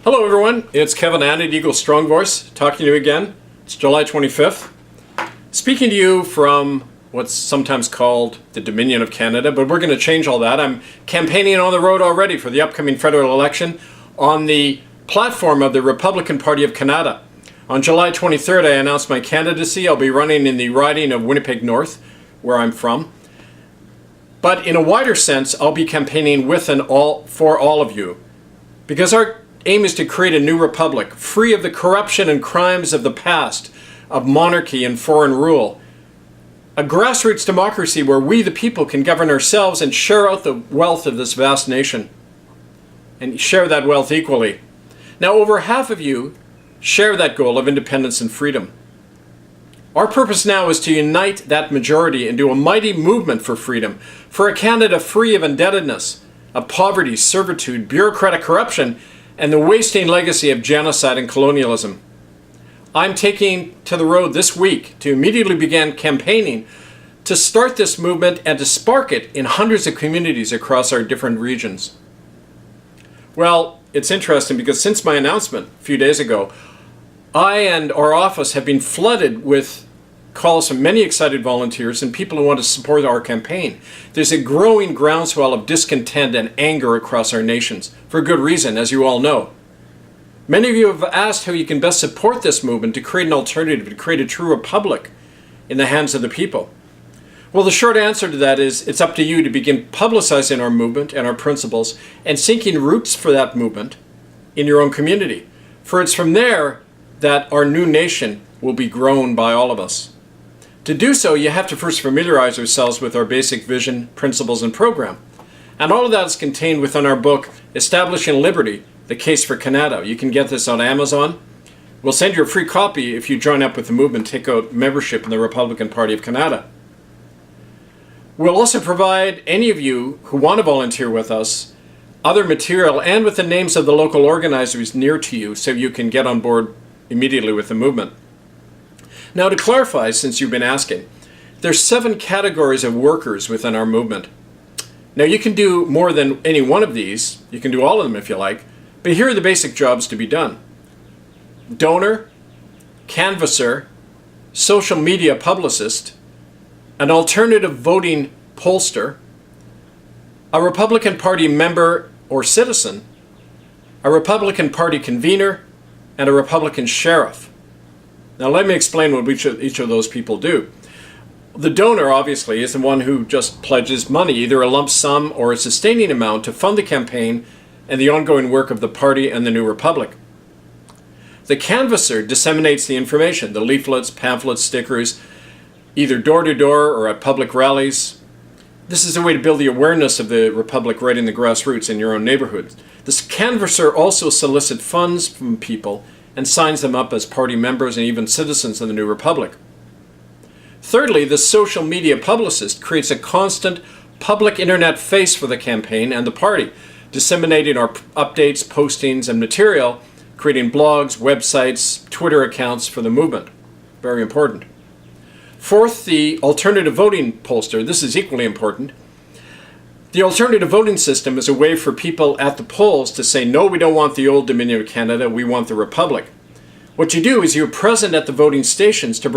Hello everyone, it's Kevin Annett, Eagle Strong Voice, talking to you again. It's July 25th. Speaking to you from what's sometimes called the Dominion of Canada, but we're going to change all that. I'm campaigning on the road already for the upcoming federal election on the platform of the Republican Party of Canada. On July 23rd, I announced my candidacy. I'll be running in the riding of Winnipeg North, where I'm from. But in a wider sense, I'll be campaigning with and for all of you, because our aim is to create a new republic, free of the corruption and crimes of the past, of monarchy and foreign rule. A grassroots democracy where we, the people, can govern ourselves and share out the wealth of this vast nation, and share that wealth equally. Now, over half of you share that goal of independence and freedom. Our purpose now is to unite that majority into a mighty movement for freedom, for a Canada free of indebtedness, of poverty, servitude, bureaucratic corruption, and the wasting legacy of genocide and colonialism. I'm taking to the road this week to immediately begin campaigning to start this movement and to spark it in hundreds of communities across our different regions. Well, it's interesting because since my announcement a few days ago, I and our office have been flooded with calls from many excited volunteers and people who want to support our campaign. There's a growing groundswell of discontent and anger across our nations, for good reason, as you all know. Many of you have asked how you can best support this movement to create an alternative, to create a true republic in the hands of the people. Well, the short answer to that is it's up to you to begin publicizing our movement and our principles and sinking roots for that movement in your own community. For it's from there that our new nation will be grown by all of us. To do so, you have to first familiarize yourselves with our basic vision, principles, and program. And all of that is contained within our book, Establishing Liberty, The Case for Canada. You can get this on Amazon. We'll send you a free copy if you join up with the movement, take out membership in the Republican Party of Canada. We'll also provide any of you who want to volunteer with us other material and with the names of the local organizers near to you so you can get on board immediately with the movement. Now, to clarify, since you've been asking, there's 7 categories of workers within our movement. Now, you can do more than any one of these. You can do all of them if you like, but here are the basic jobs to be done. Donor, canvasser, social media publicist, an alternative voting pollster, a Republican Party member or citizen, a Republican Party convener, and a Republican sheriff. Now let me explain what each of those people do. The donor, obviously, is the one who just pledges money, either a lump sum or a sustaining amount, to fund the campaign and the ongoing work of the party and the new republic. The canvasser disseminates the information, the leaflets, pamphlets, stickers, either door to door or at public rallies. This is a way to build the awareness of the republic right in the grassroots in your own neighborhoods. This canvasser also solicits funds from people and signs them up as party members and even citizens of the new republic. Thirdly, the social media publicist creates a constant public internet face for the campaign and the party, disseminating our updates, postings, and material, creating blogs, websites, Twitter accounts for the movement. Very important. Fourth, the alternative voting pollster. This is equally important. The alternative voting system is a way for people at the polls to say, no, we don't want the old Dominion of Canada, we want the Republic. What you do is you're present at the voting stations to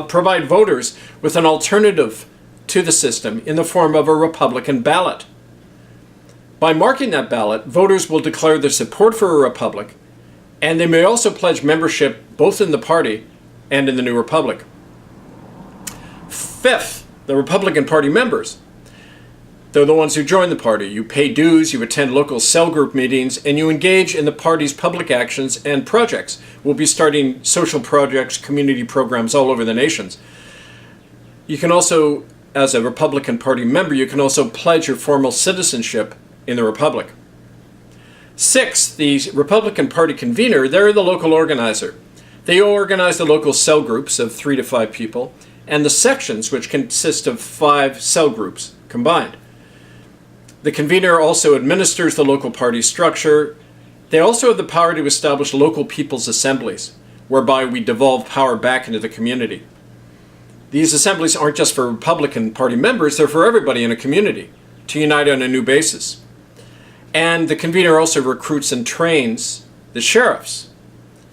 provide voters with an alternative to the system in the form of a Republican ballot. By marking that ballot, voters will declare their support for a republic, and they may also pledge membership both in the party and in the new republic. Fifth, the Republican Party members. They're the ones who join the party. You pay dues, you attend local cell group meetings, and you engage in the party's public actions and projects. We'll be starting social projects, community programs all over the nations. You can also, as a Republican Party member, you can also pledge your formal citizenship in the Republic. Sixth, the Republican Party convener, they're the local organizer. They organize the local cell groups of 3 to 5 people, and the sections, which consist of 5 cell groups combined. The convener also administers the local party structure. They also have the power to establish local people's assemblies, whereby we devolve power back into the community. These assemblies aren't just for Republican Party members, they're for everybody in a community to unite on a new basis. And the convener also recruits and trains the sheriffs.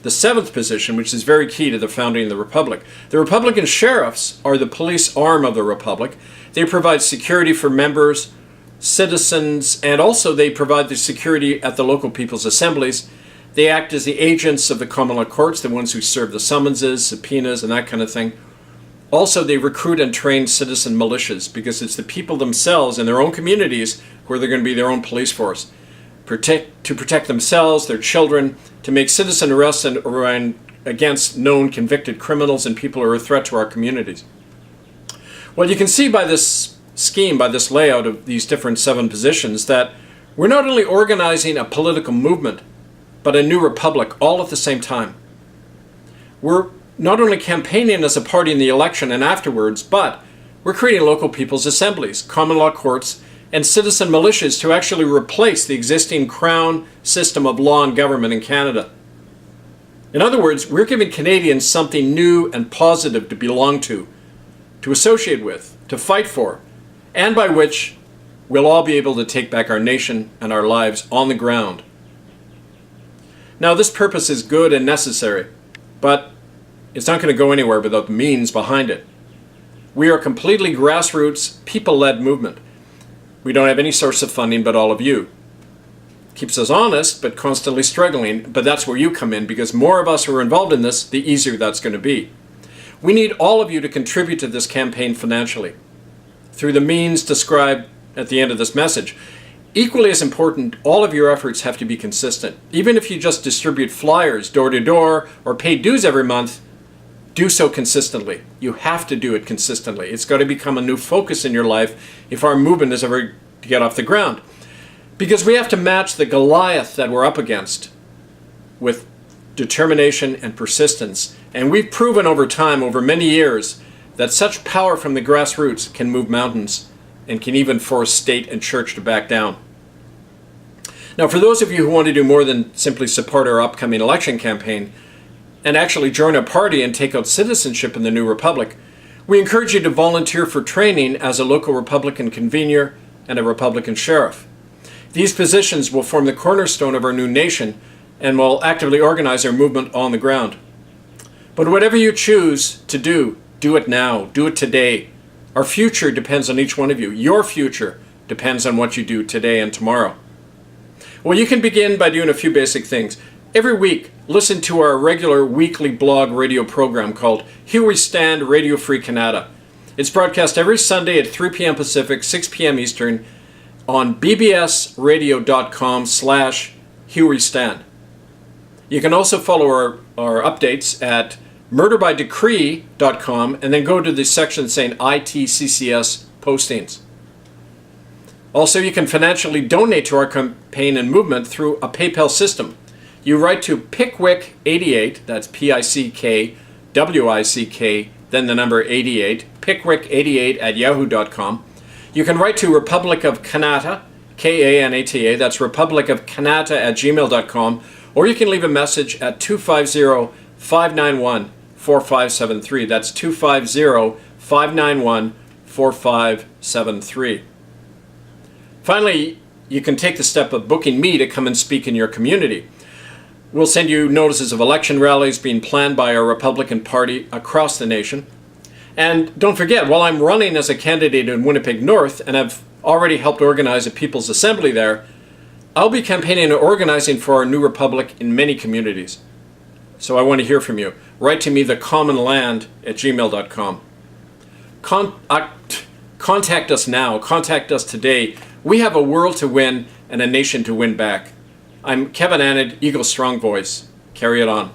The seventh position, which is very key to the founding of the Republic. The Republican sheriffs are the police arm of the Republic. They provide security for members, citizens, and also they provide the security at the local people's assemblies. They act as the agents of the common law courts, the ones who serve the summonses, subpoenas, and that kind of thing. Also, they recruit and train citizen militias because it's the people themselves in their own communities who are going to be their own police force. To protect themselves, their children, to make citizen arrests against known convicted criminals and people who are a threat to our communities. Well, you can see by this scheme, by this layout of these different 7 positions, that we're not only organizing a political movement, but a new republic all at the same time. We're not only campaigning as a party in the election and afterwards, but we're creating local people's assemblies, common law courts, and citizen militias to actually replace the existing Crown system of law and government in Canada. In other words, we're giving Canadians something new and positive to belong to associate with, to fight for, and by which we'll all be able to take back our nation and our lives on the ground. Now, this purpose is good and necessary, but it's not going to go anywhere without the means behind it. We are a completely grassroots, people-led movement. We don't have any source of funding but all of you. Keeps us honest, but constantly struggling, but that's where you come in, because more of us who are involved in this, the easier that's going to be. We need all of you to contribute to this campaign financially, through the means described at the end of this message. Equally as important, all of your efforts have to be consistent. Even if you just distribute flyers door to door or pay dues every month, do so consistently. You have to do it consistently. It's got to become a new focus in your life if our movement is ever to get off the ground. Because we have to match the Goliath that we're up against with determination and persistence. And we've proven over time, over many years, that such power from the grassroots can move mountains and can even force state and church to back down. Now, for those of you who want to do more than simply support our upcoming election campaign, and actually join a party and take out citizenship in the new republic, we encourage you to volunteer for training as a local Republican convener and a Republican sheriff. These positions will form the cornerstone of our new nation and will actively organize our movement on the ground. But whatever you choose to do, do it now. Do it today. Our future depends on each one of you. Your future depends on what you do today and tomorrow. Well, you can begin by doing a few basic things. Every week, listen to our regular weekly blog radio program called Here We Stand Radio Free Canada. It's broadcast every Sunday at 3 p.m. Pacific, 6 p.m. Eastern on bbsradio.com/Here We Stand. You can also follow our updates at murderbydecree.com and then go to the section saying ITCCS postings. Also, you can financially donate to our campaign and movement through a PayPal system. You write to Pickwick88, that's Pickwick, then the number 88, Pickwick88@yahoo.com. You can write to Republic of Kanata, Kanata, that's Republic of Kanata@gmail.com, or you can leave a message at 250-591-4573. That's 250-591-4573. Finally, you can take the step of booking me to come and speak in your community. We'll send you notices of election rallies being planned by our Republican Party across the nation. And don't forget, while I'm running as a candidate in Winnipeg North, and I've already helped organize a People's Assembly there, I'll be campaigning and organizing for our new republic in many communities. So I want to hear from you. Write to me, thecommonland@gmail.com. Contact us now. Contact us today. We have a world to win and a nation to win back. I'm Kevin Annett, Eagle Strong Voice. Carry it on.